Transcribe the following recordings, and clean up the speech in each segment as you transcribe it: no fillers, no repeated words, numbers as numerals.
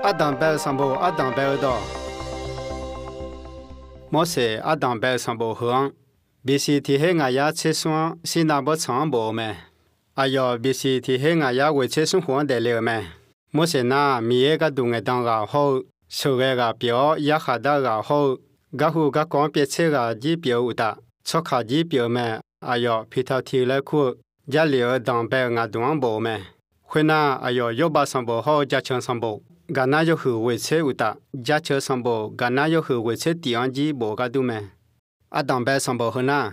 阿当贝上步阿当贝多，莫是阿当贝上步行，必须提起我呀吃酸，是那不长步咩？哎哟，必须提起我呀为吃生活得了咩？莫是那米一个东个当个好，手个表也下得个好，个户个讲别吃个指标的，错卡指标咩？哎哟，皮头提来苦，家里当贝我当步咩？会那哎哟，有把上步好，加强上步。噶那就去维持有的，加车上步，噶那就去维持地方机无个多咩？阿当白上步去那，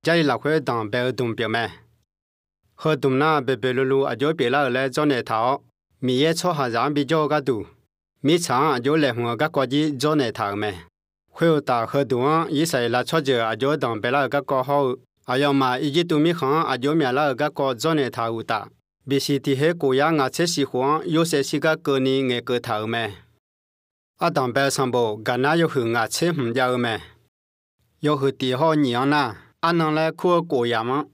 家里老会当白动表咩？和动那白白噜噜阿就别了来做那套，米也错下让比较个多，米长阿就来红个国际做那套咩？会有大和动一say来错着阿就当白了个国好，阿要嘛一直都米行阿就灭了个国做那套有大。必须提起国家我才喜欢，有些是个个人爱个头咩？阿当白上步，干那要去我才唔要咩？要去地好年啦，阿能来苦国家嘛？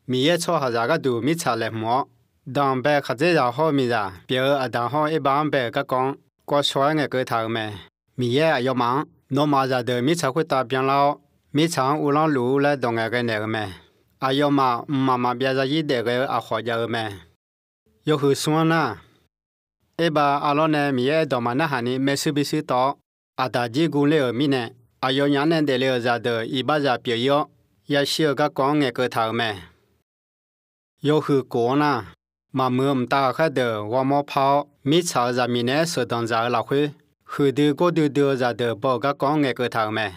米也错下咋个都米查来么？当白下这要好米啦，别阿当好一般白个讲，过衰爱个头咩？米也要忙，那么咋的米查会打边了？米查乌浪路来当个那个咩？阿要嘛妈妈别在一得个阿好家个咩？要去算啦，一把阿老呢米也到嘛那哈尼没事必须到，阿大姐姑了米呢，阿要伢呢得了在的，一把在表要，也需要个讲个个头咩？要去过啦，嘛没唔大开的，我冇跑，米炒在米呢是当在老会，去的过的的在的报个讲个头咩？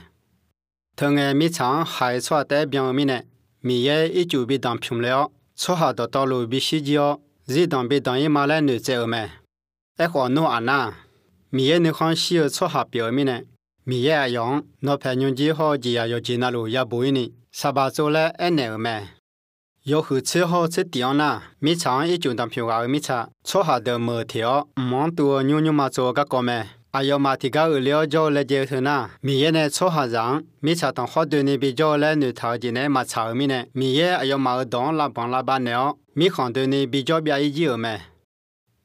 同个米厂还错代表米呢，米也一就被当平了，错下到道路必须要。日当被当一马来女仔咩？一话弄安那，米也你看需要错下表面呢？米也一样，那朋友之后就要进那路也不会呢。18做了一年咩？要去吃好吃点啦，米厂一就当平话米厂，错下的没条，唔忙多妞妞嘛做个咩？哎要嘛提高了就来接头呐，米也呢错下让，米厂当好多呢比较来女头子呢嘛炒米呢，米也哎要嘛当拉帮拉班了。米行对你比较别一咩？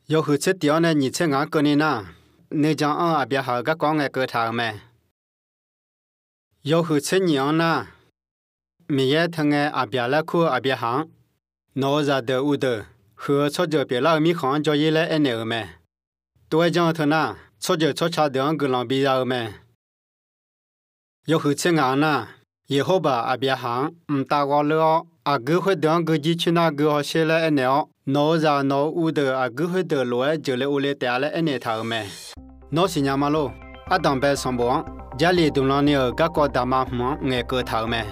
要去吃掉呢？你吃俺个呢呐？你讲阿别好个讲个个头咩？要去吃娘呐？米也听个阿别来苦阿别行，哪吒的乌的，和错着别了米行就一来一年咩？多讲头呐，错着错差点个浪比较咩？要去吃俺呐？以后吧阿别行，唔打我了。阿哥会当个几去那个好些了一年，哪吒哪乌的阿哥会得来就来屋里带了一年头咩？哪是伢嘛咯？阿当白上班，家里东浪呢个个大妈忙爱个头咩？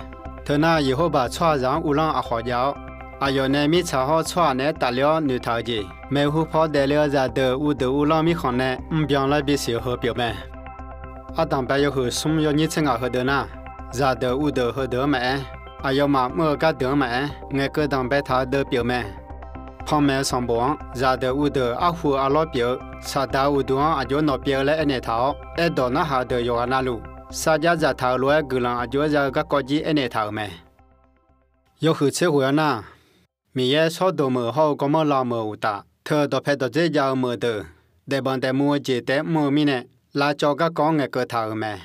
他那以后吧穿上乌浪阿好教，阿要呢米查好穿呢打了女头子，没户跑得了在的乌的乌浪米行呢，唔变了必须和表咩？阿当白要和送要你吃阿喝的呢，在的乌的喝的咩？阿要嘛莫个得咩？我个当白他的表咩？旁边上班，在的乌的阿户阿老表，查到乌的阿就拿表来一年头，一到那下的要那路，啥家在头路个人阿就在个国际一年头咩？要去吃回那，米也少都没好，个么老没大，他都拍到这家没得，得帮得没接得没米呢，来找个讲个头咩？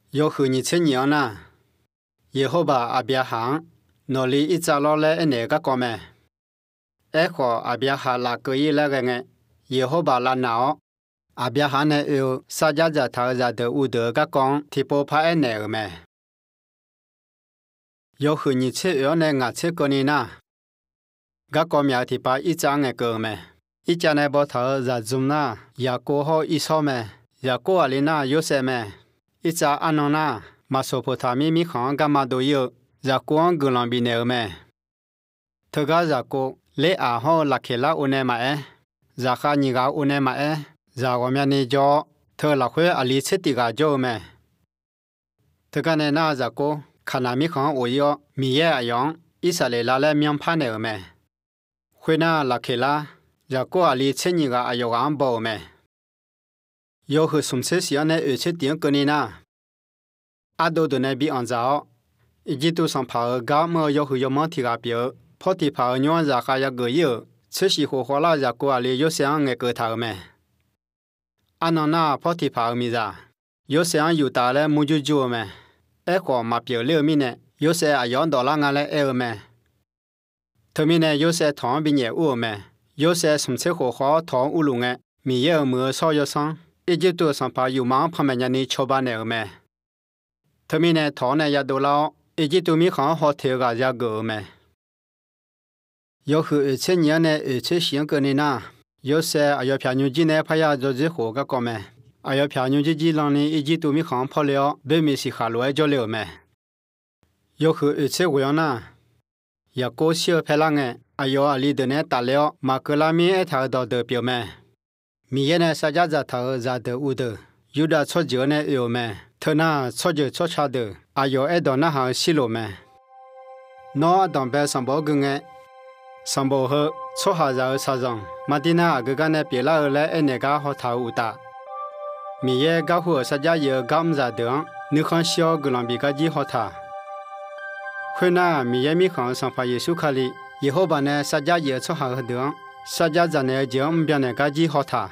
要去你吃娘呢？以后吧，阿别行，哪里一早落来一年个讲咩？一会阿别行那个一来个呢，以后吧那闹，阿别行呢有啥家在头在的乌德个讲，提波拍一年个咩？要去你吃药呢，我吃个呢呐，个讲苗提把一张个咩？一家呢把头在中呐，也过好一少咩？也过阿里呐有些咩？一家安弄呐。马索普塔米米行干嘛都有，在光个浪边那咩？他个在个来阿好拉开拉乌内嘛哎，在哈尼个乌内嘛哎，在我们那家他拉回阿里吃的个家咩？他个呢那在个看那米行我要米也一样，一下来拉来面盘那咩？回那拉开拉，在个阿里吃你个阿要安包咩？要去送车时呢，而且点个呢呐？阿多的那比安早，一直都上跑个么要去要么提个表，跑提跑娘在还要个有，吃西火火啦在过里有想个个头咩？安娜那跑提帕米扎，有些人有大嘞木就做咩，个嘛表六米呢，有些啊养到那嘞咩，头面呢有些糖比热乌咩，有些什车火花糖乌龙诶，米也没少要上，一直都上爬有忙旁边人呢敲板呢咩，头面呢糖呢也多了，一直都米行好调个也个咩。要和2000年呢，2000个呢呐，有些啊要偏牛鸡呢，怕要做这活个搞咩，啊要偏牛鸡让呢一直都米行跑了，别米是下路就了咩。要和2000个呐，也过小拍浪个，啊要啊里头呢打了，马格拉米一头到得表咩，米也呢啥家在头在得乌的，有的错脚呢有咩，头那错脚错差的，啊要一到那行西路咩，那当白上报个个。上报后，错下绕沙上，马蒂娜个个呢别了后来那个好头乌大，米也搞好啥家有搞唔在的，你看小个人比个几好他。会呢米也米看上发耶稣卡里，以后把呢啥家有错下的，啥家在呢就唔变那个几好他。